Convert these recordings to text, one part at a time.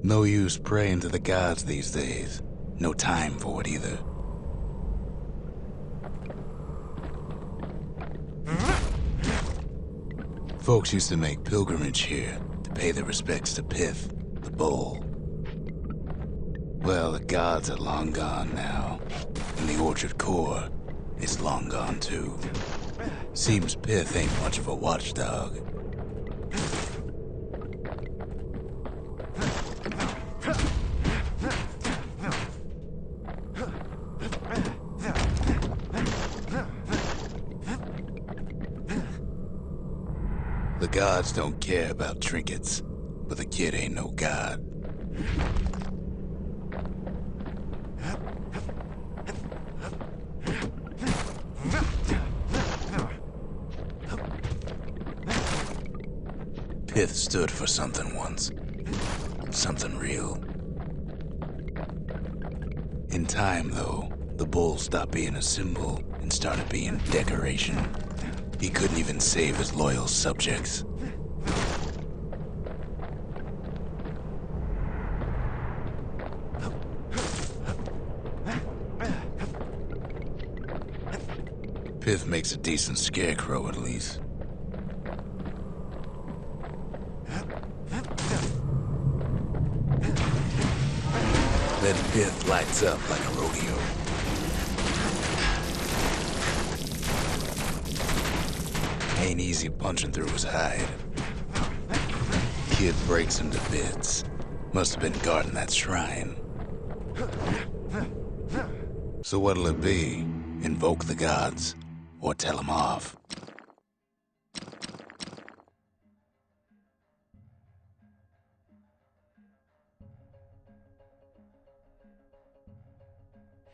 No use praying to the gods these days. No time for it either. Folks used to make pilgrimage here to pay their respects to Pyth, the bull. Well, the gods are long gone now, and the Orchard core is long gone too. Seems Pyth ain't much of a watchdog. The gods don't care about trinkets, but the kid ain't no god. Pyth stood for something once. Something real. In time, though, the bull stopped being a symbol and started being decoration. He couldn't even save his loyal subjects. Pyth makes a decent scarecrow, at least. Then Pyth lights up like a rodeo. Ain't easy punching through his hide. Kid breaks him to bits. Must have been guarding that shrine. So what'll it be? Invoke the gods, or tell them off?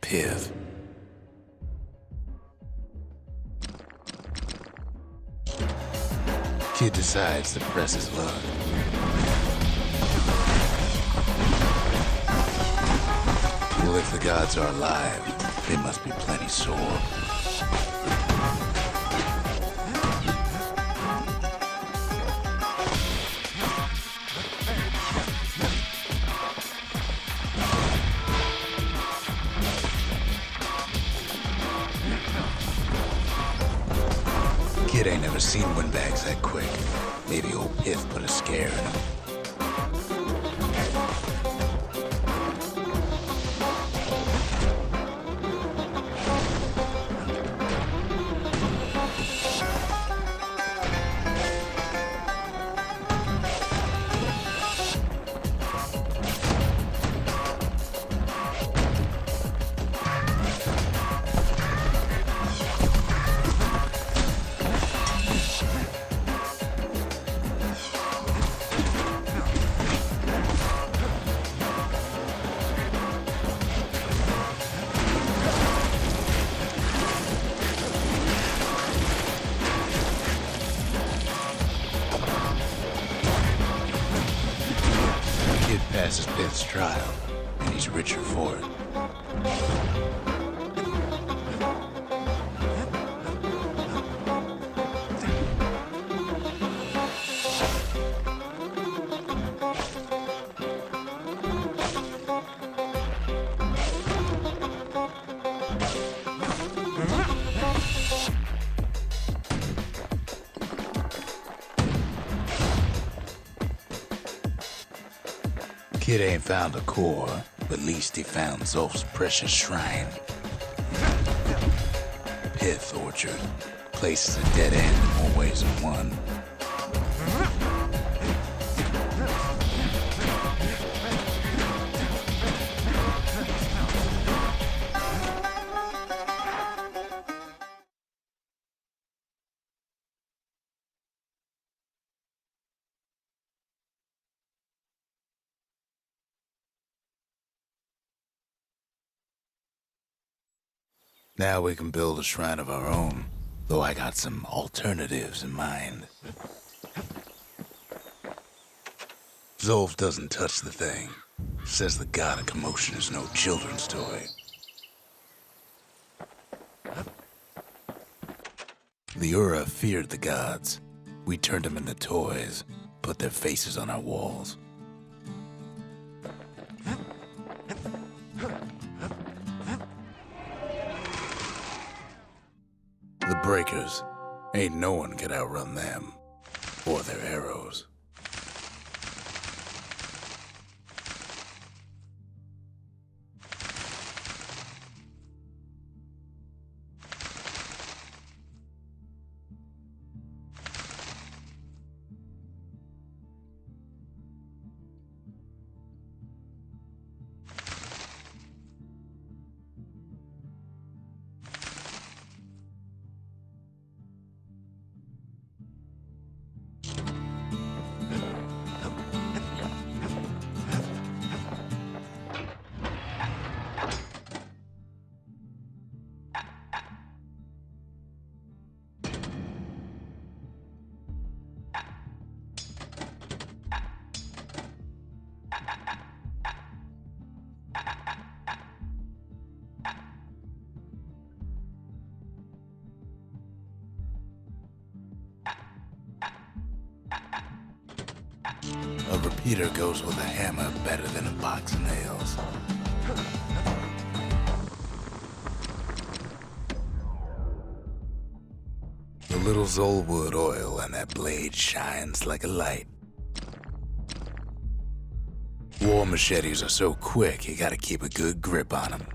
Pyth. Kid decides to press his luck. Well, if the gods are alive, they must be plenty sore. Kid ain't never seen windbags that quick. Maybe old Pyth put a scare in him. Passes Pyth's trial, and he's richer for it. Kid ain't found a core, but at least he found Zulf's precious shrine. Pyth Orchard. Place is a dead end in more ways than one. Now we can build a shrine of our own, though I got some alternatives in mind. Zulf doesn't touch the thing. Says the god of commotion is no children's toy. The Ura feared the gods. We turned them into toys, put their faces on our walls. breakers. Ain't no one can outrun them. Or their arrows. A repeater goes with a hammer better than a box of nails. The little Zolwood oil and that blade shines like a light. War machetes are so quick, you gotta keep a good grip on them.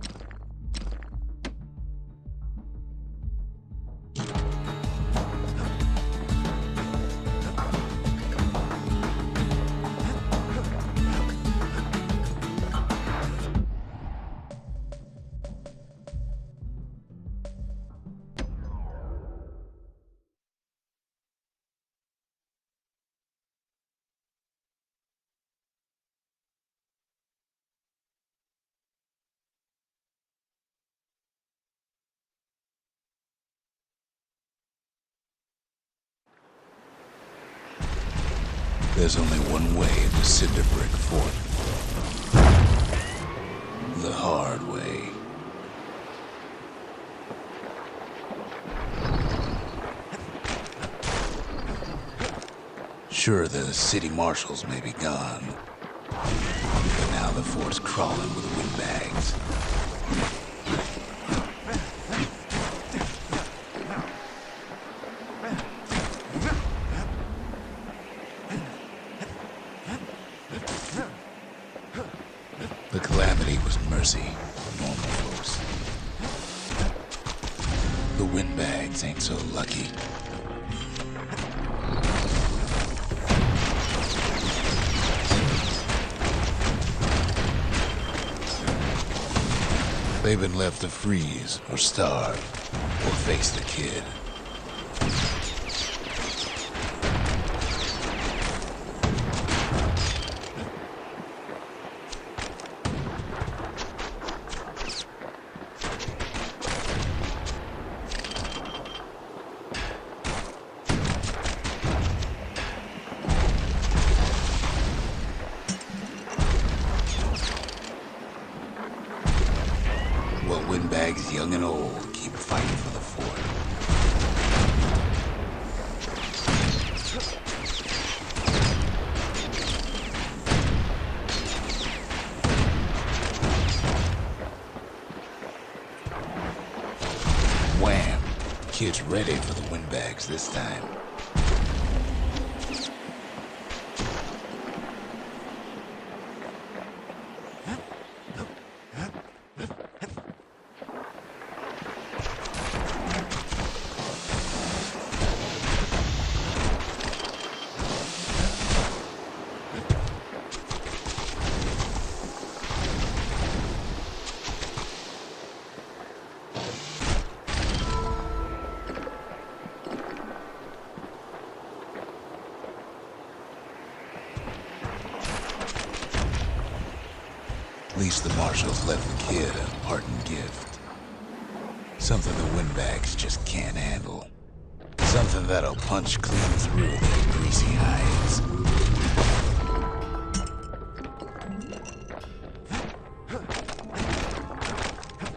There's only one way to Cinderbrick Fort. The hard way. Sure, the city marshals may be gone, but now the fort's crawling with windbags. The calamity was mercy for normal folks. The windbags ain't so lucky. They've been left to freeze or starve or face the kid. Well, windbags young and old keep fighting for the fort. Wham! Kid's ready for the windbags this time. At least the marshals left the kid a parting gift. Something the windbags just can't handle. Something that'll punch clean through their greasy hides.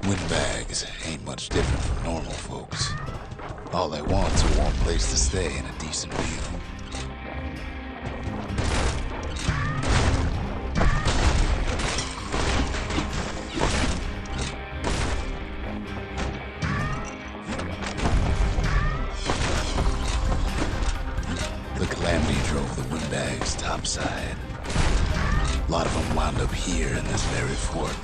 Windbags ain't much different from normal folks. All they want's a warm place to stay and a decent meal. topside. A lot of them wound up here in this very fort.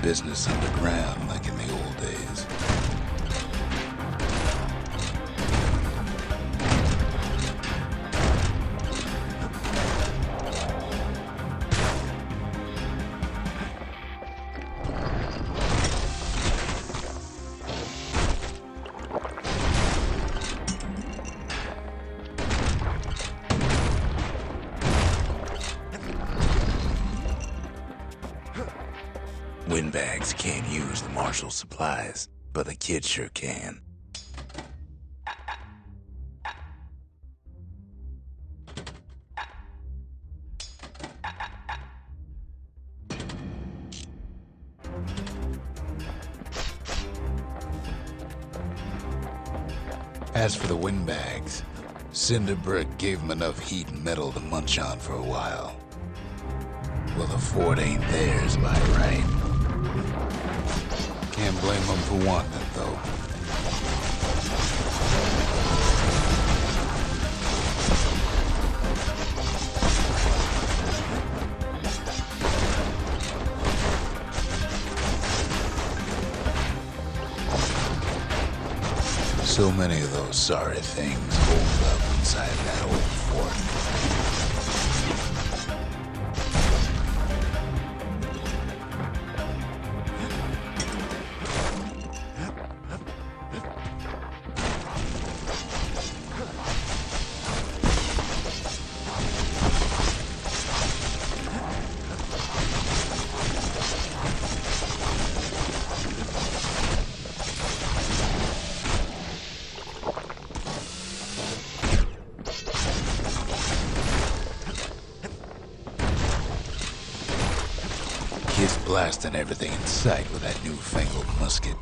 Business underground like in the old days. Windbags can't use the Marshal supplies, but the kid sure can. As for the windbags, Cinder Brick gave them enough heat and metal to munch on for a while. Well, the fort ain't theirs by right. Can't blame them for wanting it, though. So many of those sorry things hold up inside that old fort. Kids blasting everything in sight with that newfangled musket.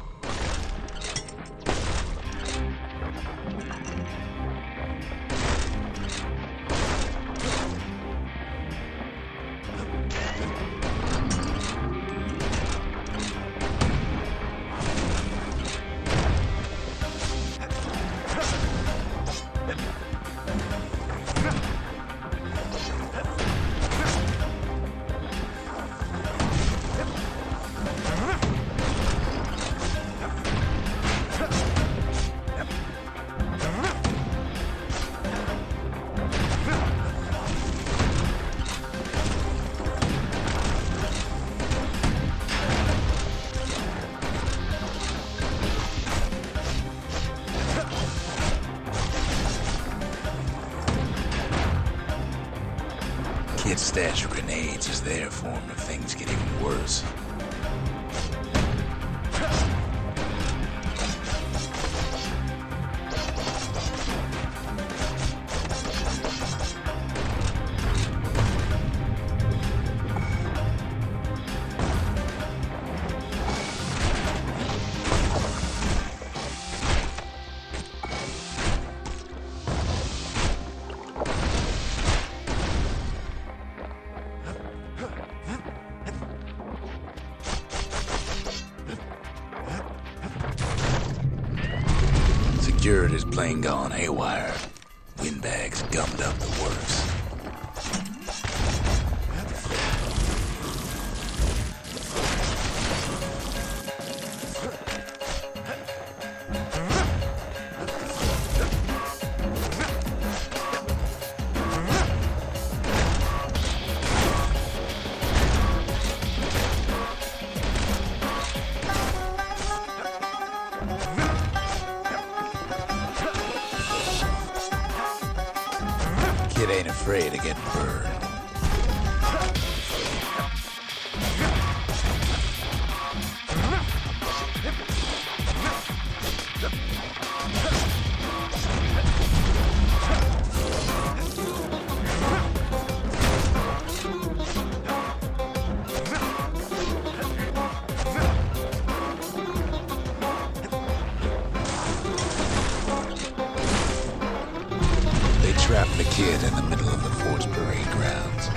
Kid's stash of grenades is there for him if things get even worse. Security's plane gone haywire. Windbags gummed up the works. Kid ain't afraid of getting burned. trapped the kid in the middle of the fort's parade grounds.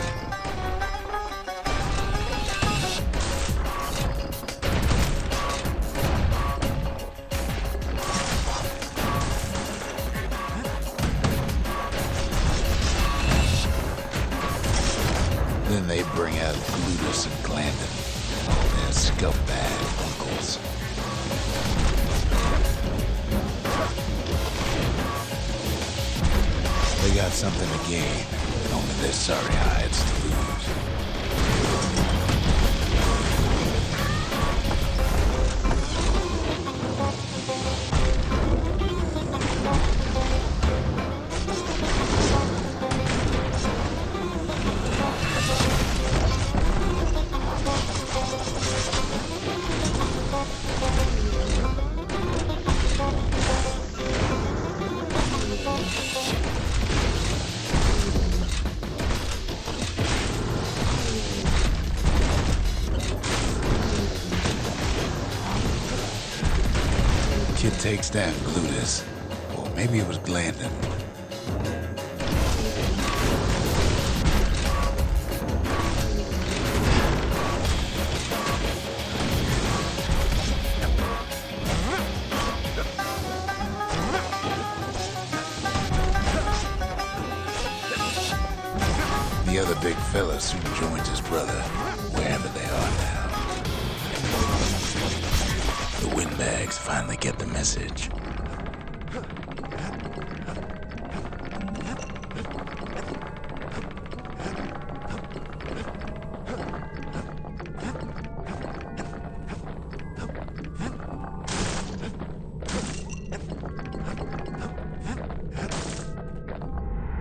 Then they bring out Glutus and Glandon, all their scumbag uncles. They got something to gain, and only their sorry hides to lose. Kid takes down Glutus, or maybe it was Glandon. The other big fella soon joins his brother, wherever they are now. The windbags finally get the message.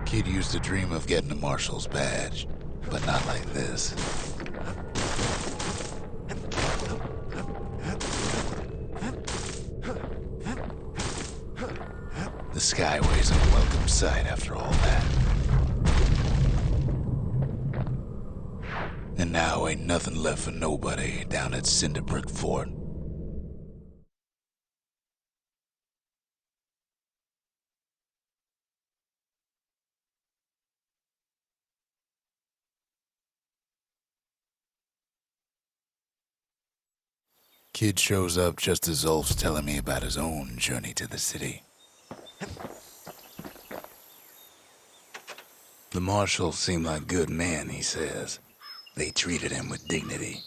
Kid used to dream of getting a marshal's badge, but not like this. The Skyway's a welcome sight after all that. And now ain't nothing left for nobody down at Cinderbrick Fort. Kid shows up just as Zulf's telling me about his own journey to the city. The marshals seem like good men, he says. They treated him with dignity.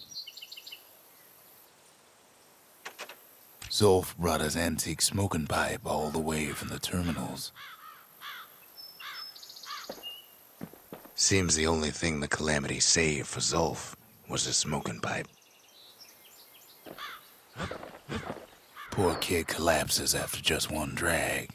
Zulf brought his antique smoking pipe all the way from the terminals. Seems the only thing the Calamity saved for Zulf was his smoking pipe. Poor kid collapses after just one drag.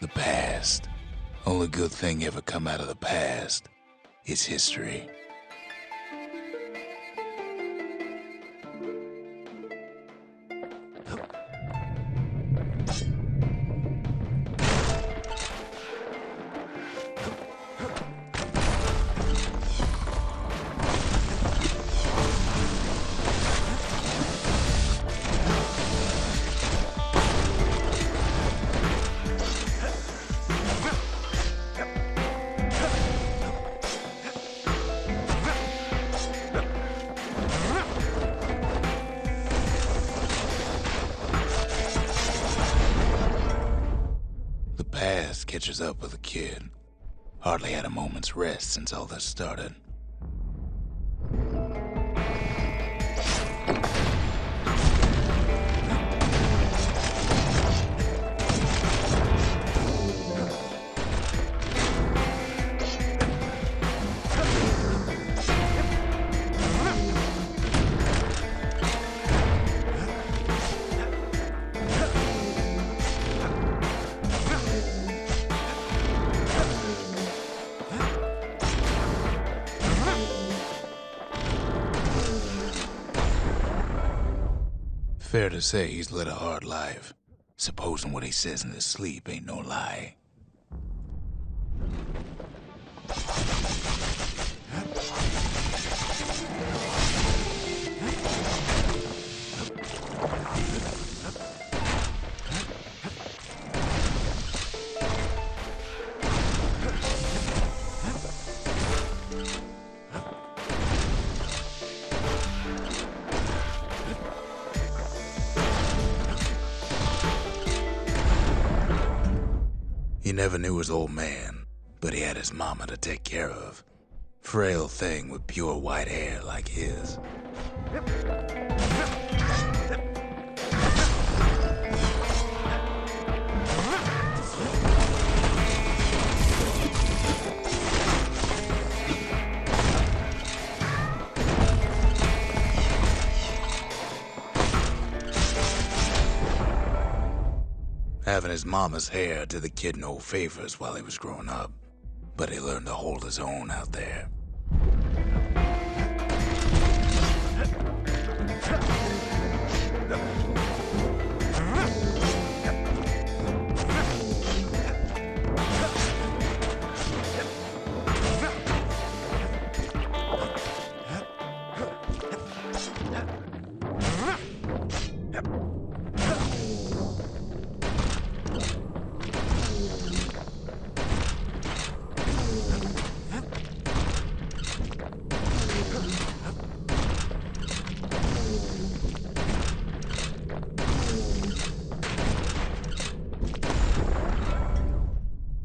The past. Only good thing ever come out of the past is history. Catches up with the kid. Hardly had a moment's rest since all this started. Fair to say he's led a hard life, Supposing what he says in his sleep ain't no lie. He never knew his old man, but he had his mama to take care of. Frail thing with pure white hair like his. Having his mama's hair did the kid no favors while he was growing up, but he learned to hold his own out there.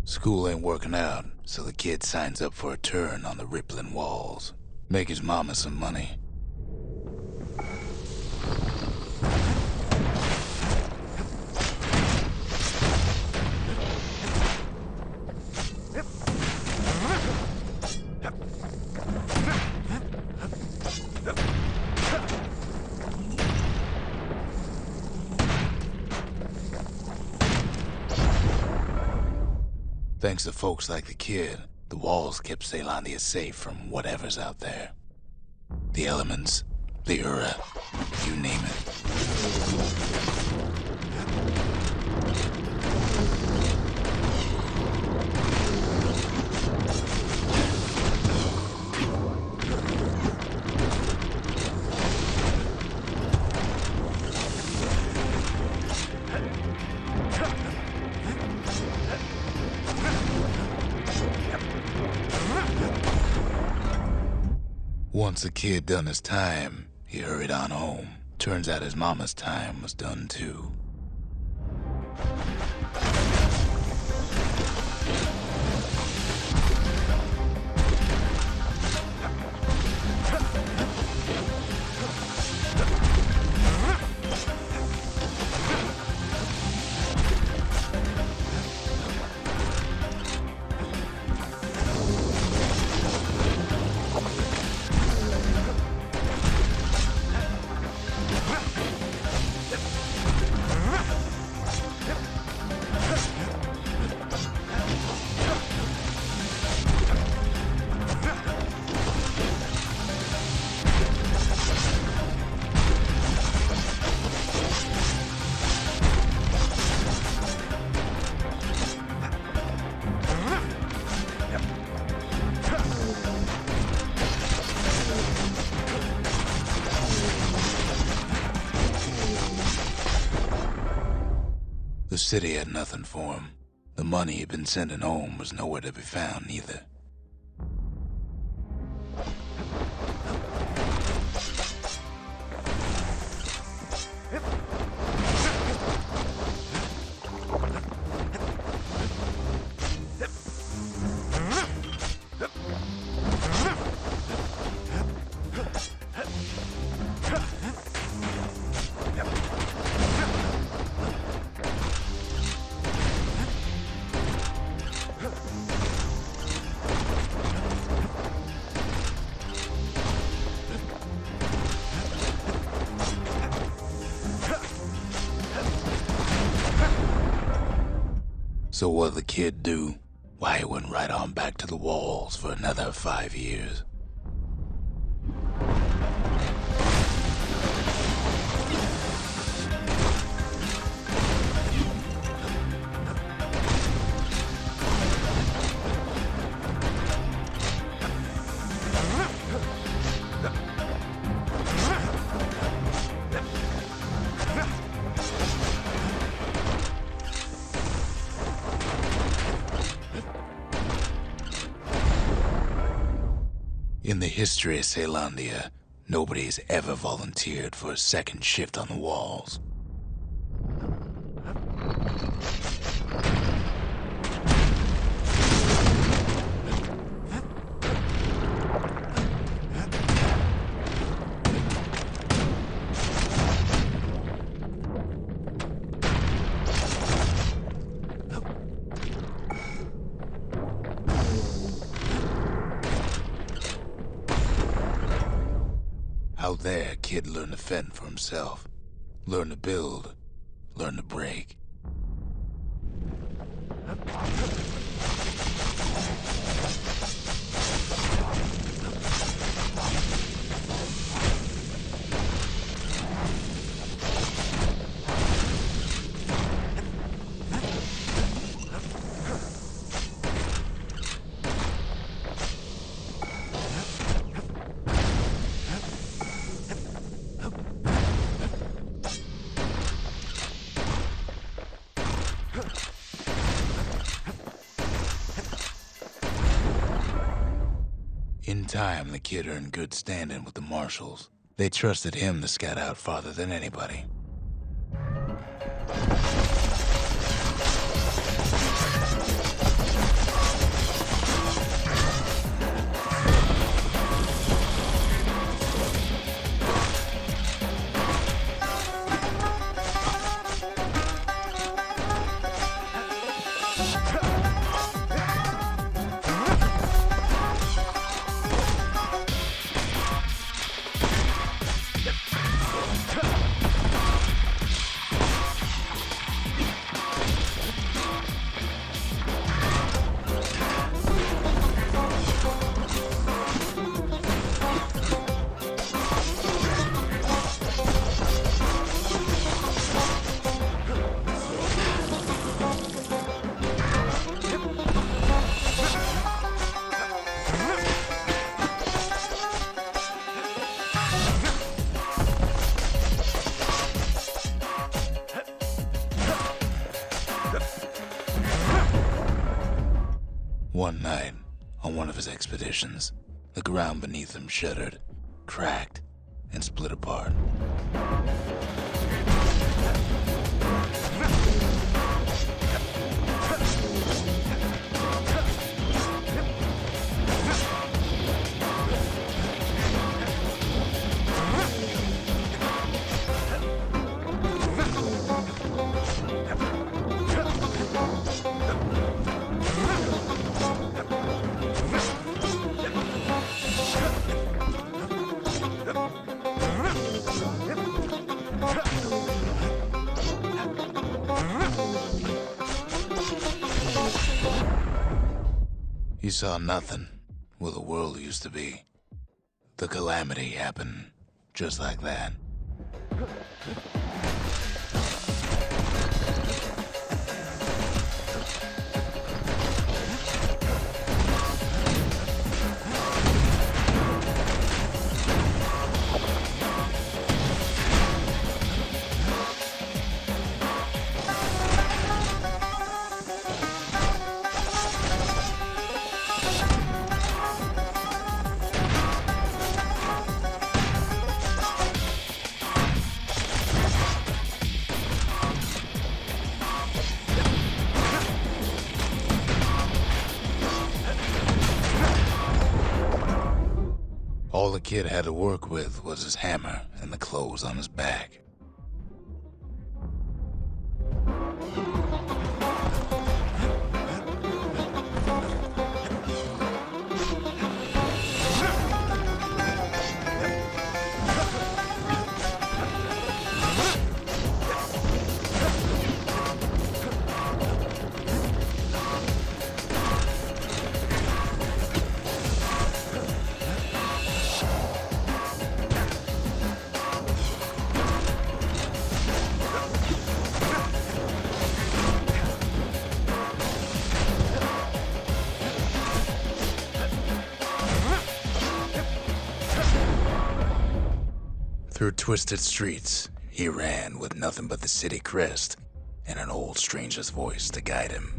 School ain't working out, so the kid signs up for a turn on the rippling walls. Make his mama some money. Thanks to folks like the kid, the walls kept Ceylondia safe from whatever's out there. The elements, the Ura, you name it. Once the kid done his time, he hurried on home. Turns out his mama's time was done too. The city had nothing for him. The money he'd been sending home was nowhere to be found either. So what'd the kid do? Why, he went right on back to the walls for another 5 years. In the history of Caelandia, nobody's ever volunteered for a second shift on the walls. Out there, kid learned to fend for himself. Learn to build. Learn to break. In time, the kid earned good standing with the marshals. They trusted him to scout out farther than anybody. One night, on one of his expeditions, the ground beneath him shuddered, cracked, and split apart. He saw nothing where the world used to be. The calamity happened just like that. All the kid had to work with was his hammer and the clothes on his back. Through twisted streets, he ran with nothing but the city crest and an old stranger's voice to guide him.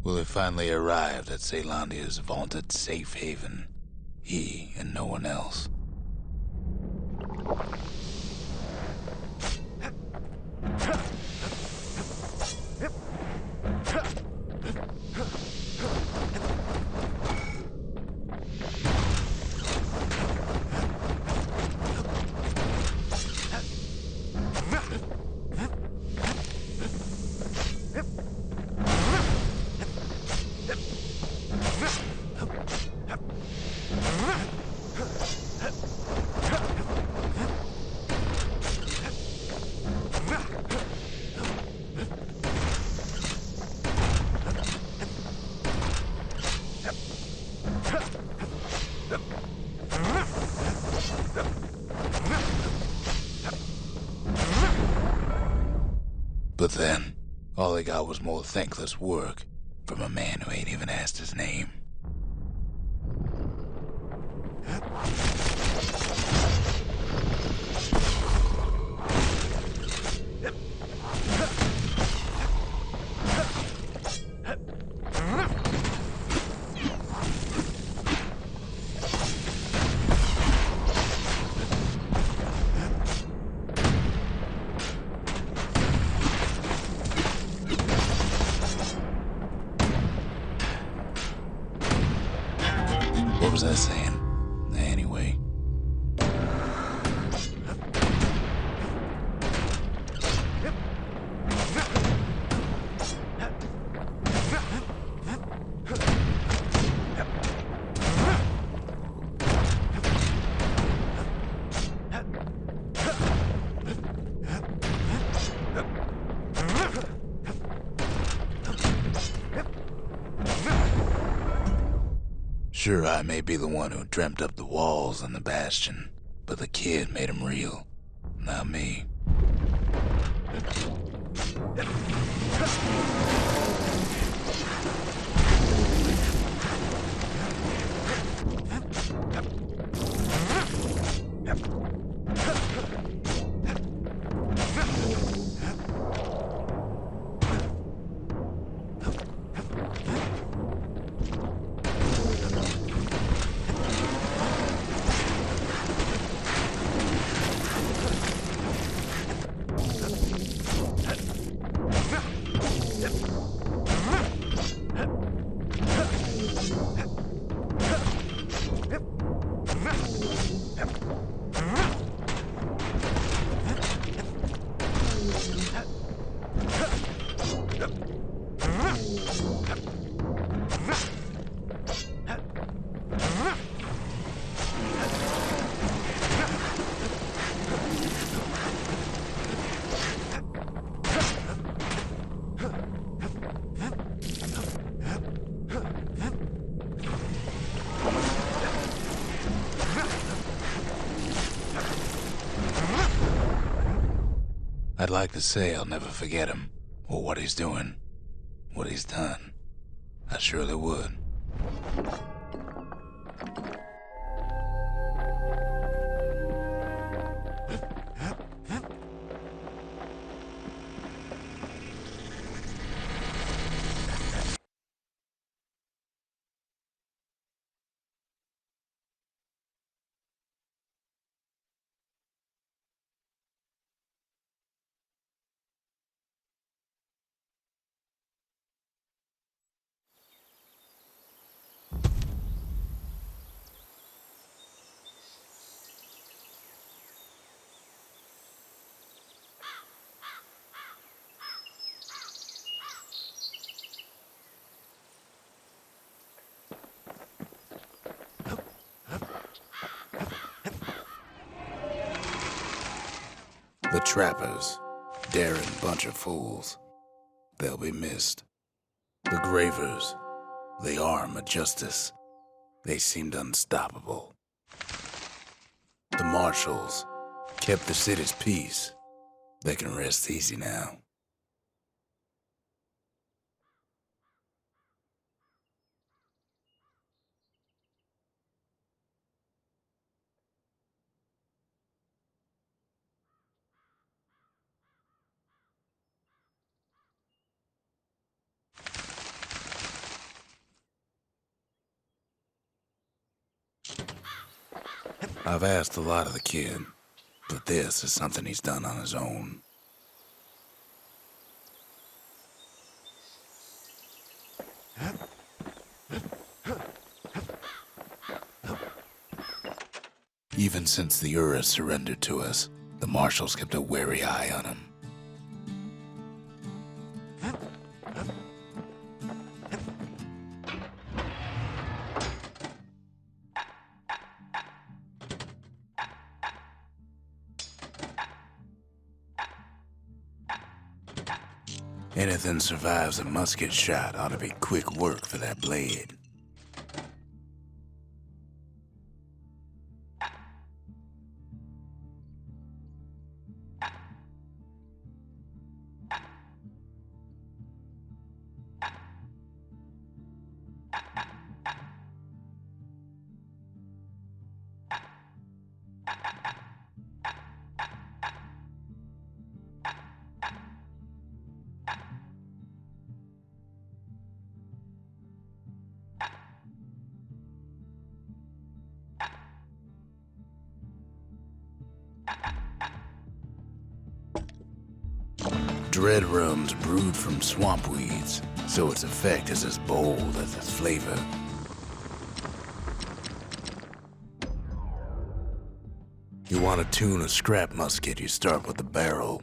Will he finally arrive at Caelandia's vaunted safe haven? He and no one else. But then, all he got was more thankless work from a man who ain't even asked his name. What was I saying? Anyway. Sure, I may be the one who dreamt up the walls and the Bastion, but the kid made them real, not me. I'd like to say I'll never forget him, or what he's doing, what he's done. I surely would. The trappers, daring bunch of fools. They'll be missed. The gravers, the arm of justice. They seemed unstoppable. The marshals kept the city's peace. They can rest easy now. I've asked a lot of the kid, but this is something he's done on his own. Even since the Ura surrendered to us, the marshals kept a wary eye on him. Anything survives a musket shot ought to be quick work for that blade. Dread rum's brewed from swamp weeds, so its effect is as bold as its flavor. You want to tune a scrap musket, you start with the barrel.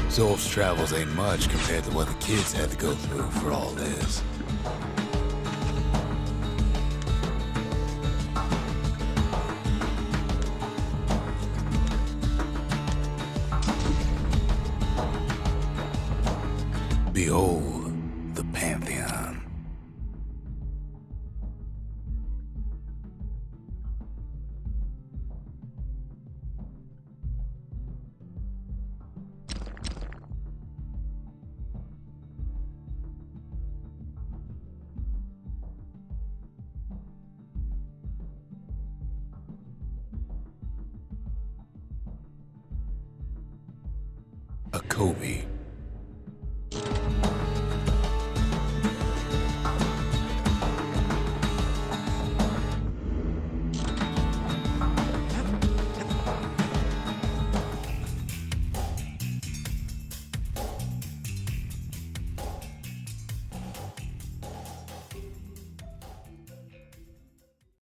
Zolf's travels ain't much compared to what the kids had to go through for all this. Behold, the Pantheon. A Kobe.